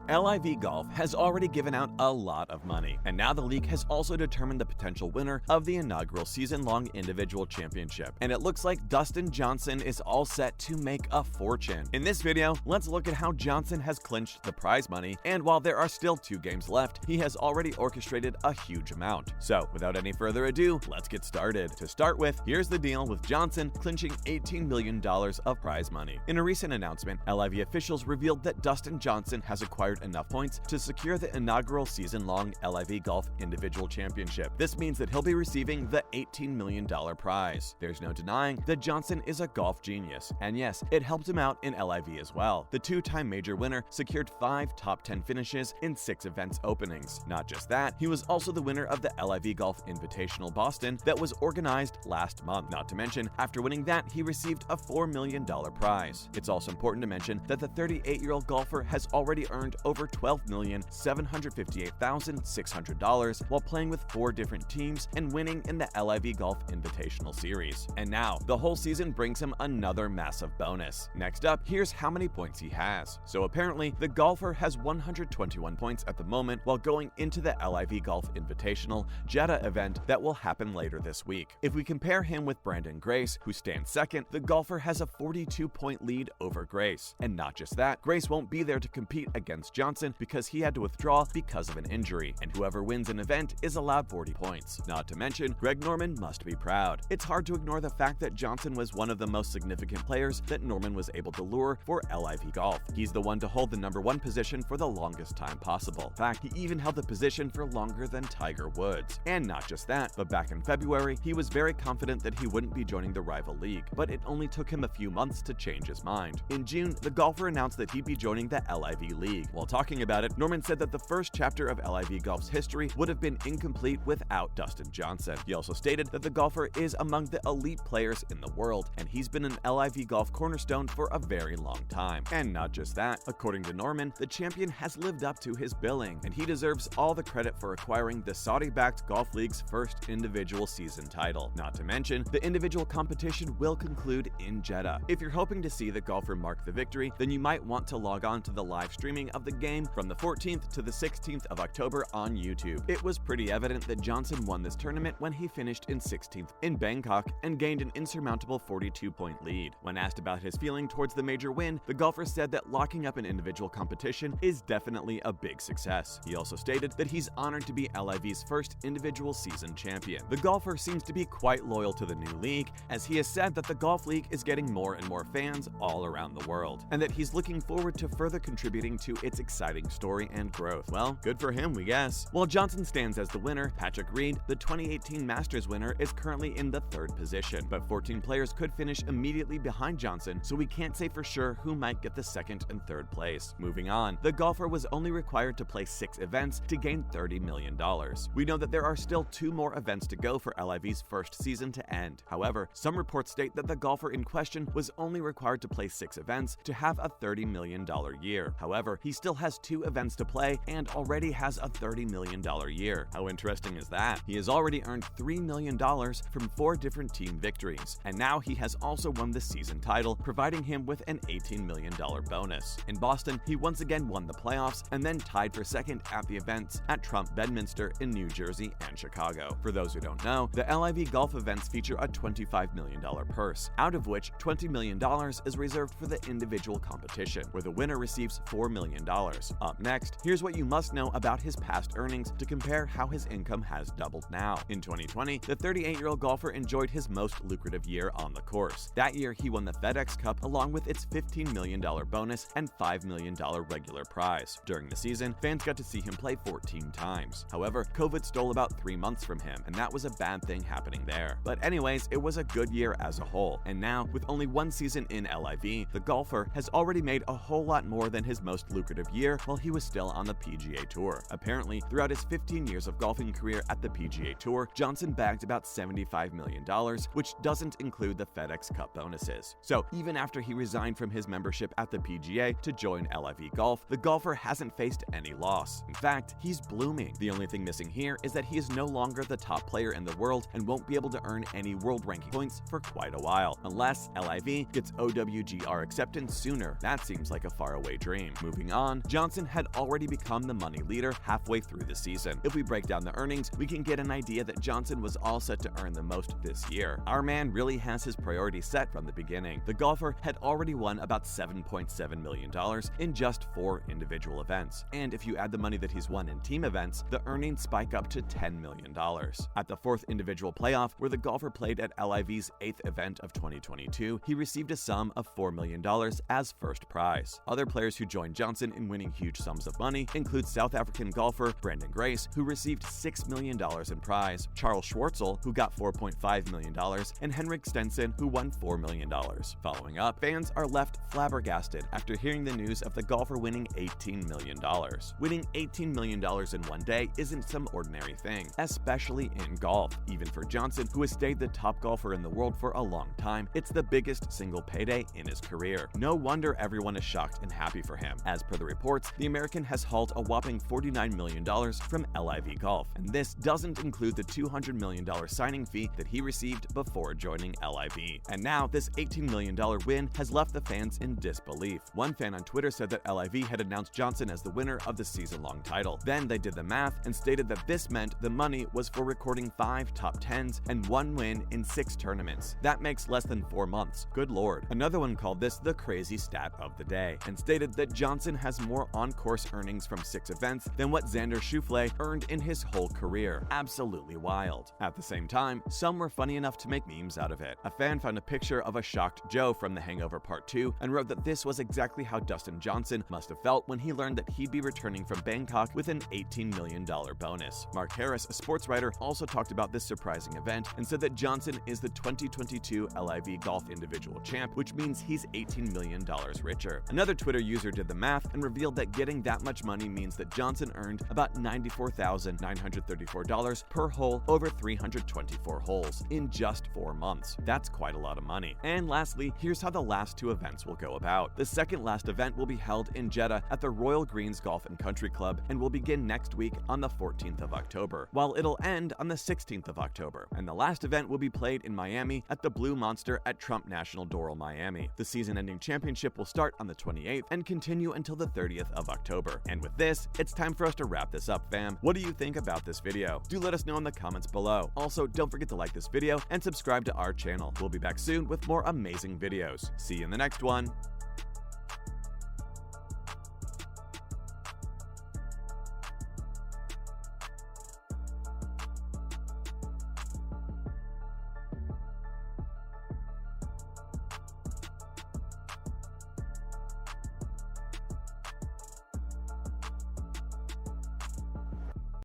LIV Golf has already given out a lot of money, and now the league has also determined the potential winner of the inaugural season-long individual championship, and it looks like Dustin Johnson is all set to make a fortune. In this video, let's look at how Johnson has clinched the prize money, and while there are still 2 games left, he has already orchestrated a huge amount. So, without any further ado, let's get started. To start with, here's the deal with Johnson clinching $18 million of prize money. In a recent announcement, LIV officials revealed that Dustin Johnson has acquired enough points to secure the inaugural season-long LIV Golf Individual Championship. This means that he'll be receiving the $18 million prize. There's no denying that Johnson is a golf genius, and yes, it helped him out in LIV as well. The 2-time major winner secured 5 top 10 finishes in 6 events openings. Not just that, he was also the winner of the LIV Golf Invitational Boston that was organized last month. Not to mention, after winning that, he received a $4 million prize. It's also important to mention that the 38-year-old golfer has already earned over $12,758,600 while playing with 4 different teams and winning in the LIV Golf Invitational Series. And now, the whole season brings him another massive bonus. Next up, here's how many points he has. So apparently, the golfer has 121 points at the moment while going into the LIV Golf Invitational Jeddah event that will happen later this week. If we compare him with Branden Grace, who stands second, the golfer has a 42-point lead over Grace. And not just that, Grace won't be there to compete against Johnson because he had to withdraw because of an injury, and whoever wins an event is allowed 40 points. Not to mention, Greg Norman must be proud. It's hard to ignore the fact that Johnson was one of the most significant players that Norman was able to lure for LIV Golf. He's the one to hold the #1 position for the longest time possible. In fact, he even held the position for longer than Tiger Woods. And not just that, but back in February, he was very confident that he wouldn't be joining the rival league, but it only took him a few months to change his mind. In June, the golfer announced that he'd be joining the LIV League. While talking about it, Norman said that the first chapter of LIV Golf's history would have been incomplete without Dustin Johnson. He also stated that the golfer is among the elite players in the world, and he's been an LIV Golf cornerstone for a very long time. And not just that, according to Norman, the champion has lived up to his billing, and he deserves all the credit for acquiring the Saudi-backed Golf League's first individual season title. Not to mention, the individual competition will conclude in Jeddah. If you're hoping to see the golfer mark the victory, then you might want to log on to the live streaming of the game from the 14th to the 16th of October on YouTube. It was pretty evident that Johnson won this tournament when he finished in 16th in Bangkok and gained an insurmountable 42-point lead. When asked about his feeling towards the major win, the golfer said that locking up an individual competition is definitely a big success. He also stated that he's honored to be LIV's first individual season champion. The golfer seems to be quite loyal to the new league, as he has said that the Golf League is getting more and more fans all around the world, and that he's looking forward to further contributing to its exciting story and growth. Well, good for him, we guess. While Johnson stands as the winner, Patrick Reed, the 2018 Masters winner, is currently in the 3rd position, but 14 players could finish immediately behind Johnson, so we can't say for sure who might get the 2nd and 3rd place. Moving on, the golfer was only required to play 6 events to gain $30 million. We know that there are still 2 more events to go for LIV's first season to end. However, some reports state that the golfer in question was only required to play 6 events to have a $30 million year. However, he still has 2 events to play and already has a $30 million year. How interesting is that? He has already earned $3 million from 4 different team victories, and now he has also won the season title, providing him with an $18 million bonus. In Boston, he once again won the playoffs and then tied for 2nd at the events at Trump Bedminster in New Jersey and Chicago. For those who don't know, the LIV Golf events feature a $25 million purse, out of which $20 million is reserved for the individual competition, where the winner receives $4 million. Up next, here's what you must know about his past earnings to compare how his income has doubled now. In 2020, the 38-year-old golfer enjoyed his most lucrative year on the course. That year, he won the FedEx Cup along with its $15 million bonus and $5 million regular prize. During the season, fans got to see him play 14 times. However, COVID stole about 3 months from him, and that was a bad thing happening there. But anyways, it was a good year as a whole, and now, with only 1 season in LIV, the golfer has already made a whole lot more than his most lucrative year while he was still on the PGA Tour. Apparently, throughout his 15 years of golfing career at the PGA Tour, Johnson bagged about $75 million, which doesn't include the FedEx Cup bonuses. So even after he resigned from his membership at the PGA to join LIV Golf, the golfer hasn't faced any loss. In fact, he's blooming. The only thing missing here is that he is no longer the top player in the world and won't be able to earn any world ranking points for quite a while, unless LIV gets OWGR acceptance sooner. That seems like a faraway dream. Moving on, on, Johnson had already become the money leader halfway through the season. If we break down the earnings, we can get an idea that Johnson was all set to earn the most this year. Our man really has his priorities set from the beginning. The golfer had already won about $7.7 million in just 4 individual events. And if you add the money that he's won in team events, the earnings spike up to $10 million. At the 4th individual playoff, where the golfer played at LIV's 8th event of 2022, he received a sum of $4 million as first prize. Other players who joined Johnson in winning huge sums of money include South African golfer Branden Grace, who received $6 million in prize, Charles Schwartzel, who got $4.5 million, and Henrik Stenson, who won $4 million. Following up, fans are left flabbergasted after hearing the news of the golfer winning $18 million. Winning $18 million in one day isn't some ordinary thing, especially in golf. Even for Johnson, who has stayed the top golfer in the world for a long time, it's the biggest single payday in his career. No wonder everyone is shocked and happy for him. As per the reports, the American has hauled a whopping $49 million from LIV Golf, and this doesn't include the $200 million signing fee that he received before joining LIV. And now, this $18 million win has left the fans in disbelief. One fan on Twitter said that LIV had announced Johnson as the winner of the season-long title. Then they did the math and stated that this meant the money was for recording 5 top 10s and 1 win in 6 tournaments. That makes less than 4 months. Good lord. Another one called this the crazy stat of the day and stated that Johnson has more on-course earnings from 6 events than what Xander Schauffele earned in his whole career. Absolutely wild. At the same time, some were funny enough to make memes out of it. A fan found a picture of a shocked Joe from The Hangover Part 2 and wrote that this was exactly how Dustin Johnson must have felt when he learned that he'd be returning from Bangkok with an $18 million bonus. Mark Harris, a sports writer, also talked about this surprising event and said that Johnson is the 2022 LIV Golf Individual Champ, which means he's $18 million richer. Another Twitter user did the math and revealed that getting that much money means that Johnson earned about $94,934 per hole over 324 holes in just 4 months. That's quite a lot of money. And lastly, here's how the last 2 events will go about. The second last event will be held in Jeddah at the Royal Greens Golf and Country Club and will begin next week on the 14th of October, while it'll end on the 16th of October. And the last event will be played in Miami at the Blue Monster at Trump National Doral, Miami. The season-ending championship will start on the 28th and continue until the 30th of October. And with this, it's time for us to wrap this up, fam. What do you think about this video? Do let us know in the comments below. Also, don't forget to like this video and subscribe to our channel. We'll be back soon with more amazing videos. See you in the next one.